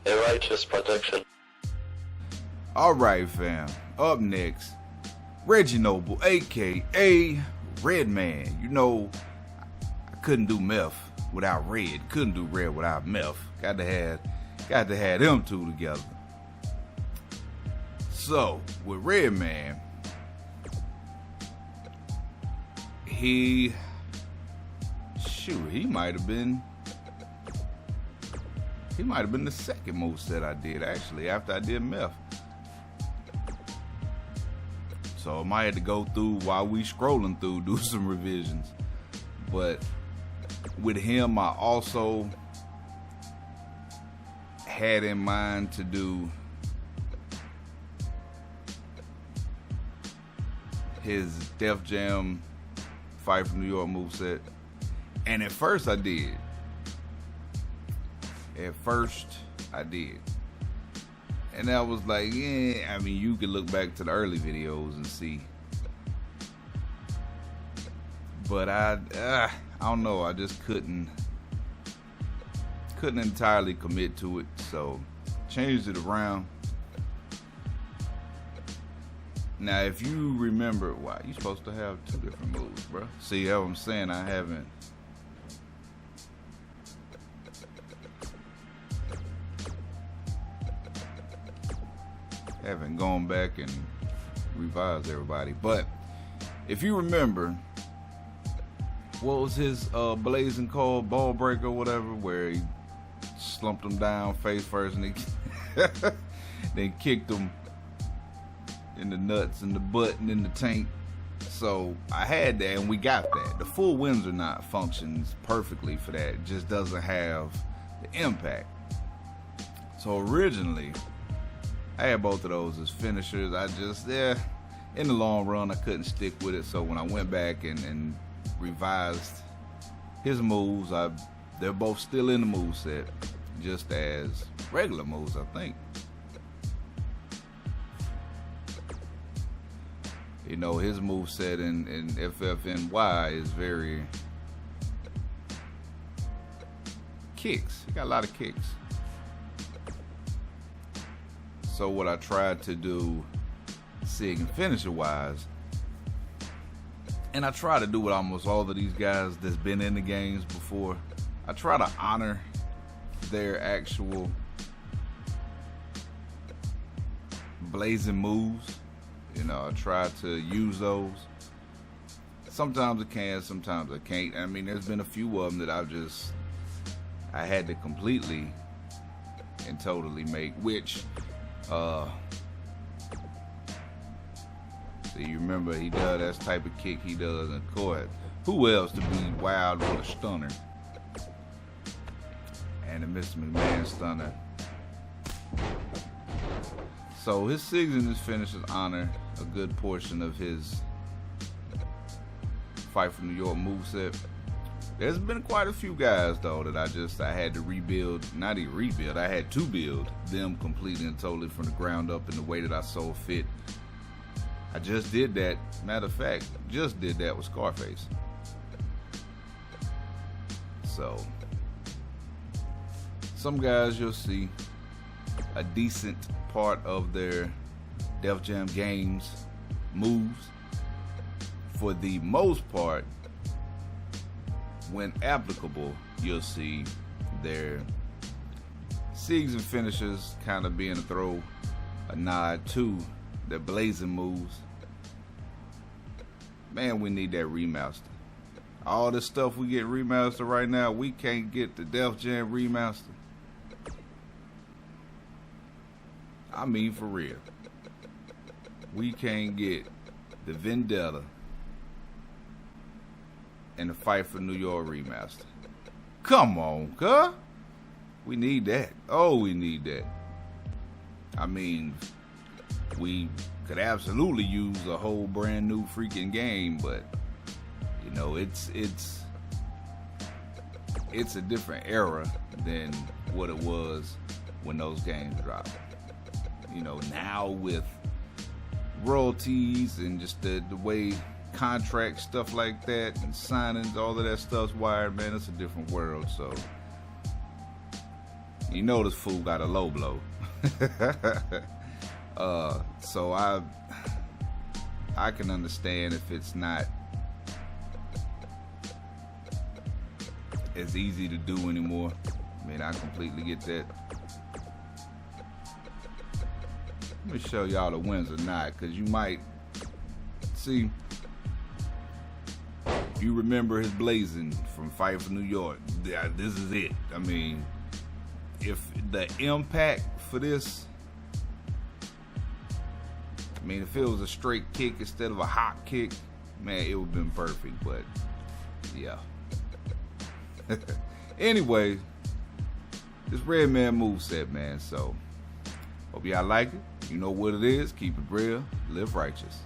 A righteous protection. Alright, fam. Up next, Reggie Noble, aka Redman. You know, I couldn't do meth without Red. Couldn't do Red without meth. Got to have them two together. So, with Redman, he might have been the second Moveset I did, actually, after I did meth. So I might have to go through, while we scrolling through, do some revisions. But with him, I also had in mind to do his Def Jam Fight from New York moveset. And at first I did. And I was like, yeah, I mean, you could look back to the early videos and see. But I don't know, I just couldn't entirely commit to it, so changed it around. Now, if you remember, why you supposed to have two different moves, bro? See how I'm saying? I haven't gone back and revised everybody. But if you remember, what was his blazing cold ball break or whatever, where he slumped him down face first and he then kicked him in the nuts and the butt and in the tank. So I had that, and we got that. The full Windsor knot functions perfectly for that. It just doesn't have the impact. So originally, I had both of those as finishers. I just, in the long run, I couldn't stick with it. So when I went back and revised his moves, they're both still in the moveset, just as regular moves, I think. You know, his moveset in FFNY is very kicks. He got a lot of kicks. So what I tried to do, sig and finisher wise, and I try to do with almost all of these guys that's been in the games before, I try to honor their actual blazing moves. You know, I try to use those. Sometimes I can, sometimes I can't. I mean, there's been a few of them that I had to completely and totally make, which, so you remember he does that type of kick he does in court. Who else to be wild with a stunner? And the Mr. McMahon stunner. So his SIGs and his finishes honor a good portion of his Fight from New York moveset. There's been quite a few guys though that I had to rebuild, not even rebuild, I had to build them completely and totally from the ground up in the way that I saw fit. I just did that, matter of fact, just did that with Scarface. So, some guys you'll see a decent part of their Def Jam games moves. For the most part, when applicable, you'll see their SIGs and finishers kind of being a nod to their blazing moves. Man, we need that remaster. All this stuff we get remastered right now, we can't get the Def Jam remaster. I mean, for real. We can't get the Vendetta and the Fight for New York remaster. Come on, cuz. We need that. Oh, we need that. I mean, we could absolutely use a whole brand new freaking game, but you know, it's a different era than what it was when those games dropped. You know, now with royalties and just the way contracts, stuff like that, and signings, all of that stuff's wired, man, it's a different world. So You know this fool got a low blow. So I can understand if it's not as easy to do anymore. I mean, I completely get that. Let me show y'all the wins or not, because you might see. You remember his blazing from Fight for New York. Yeah, this is it. I mean, if the impact for this, I mean, if it was a straight kick instead of a hop kick, man, it would have been perfect. But yeah. Anyway, it's Redman Moveset, man. So hope y'all like it. You know what it is. Keep it real. Live righteous.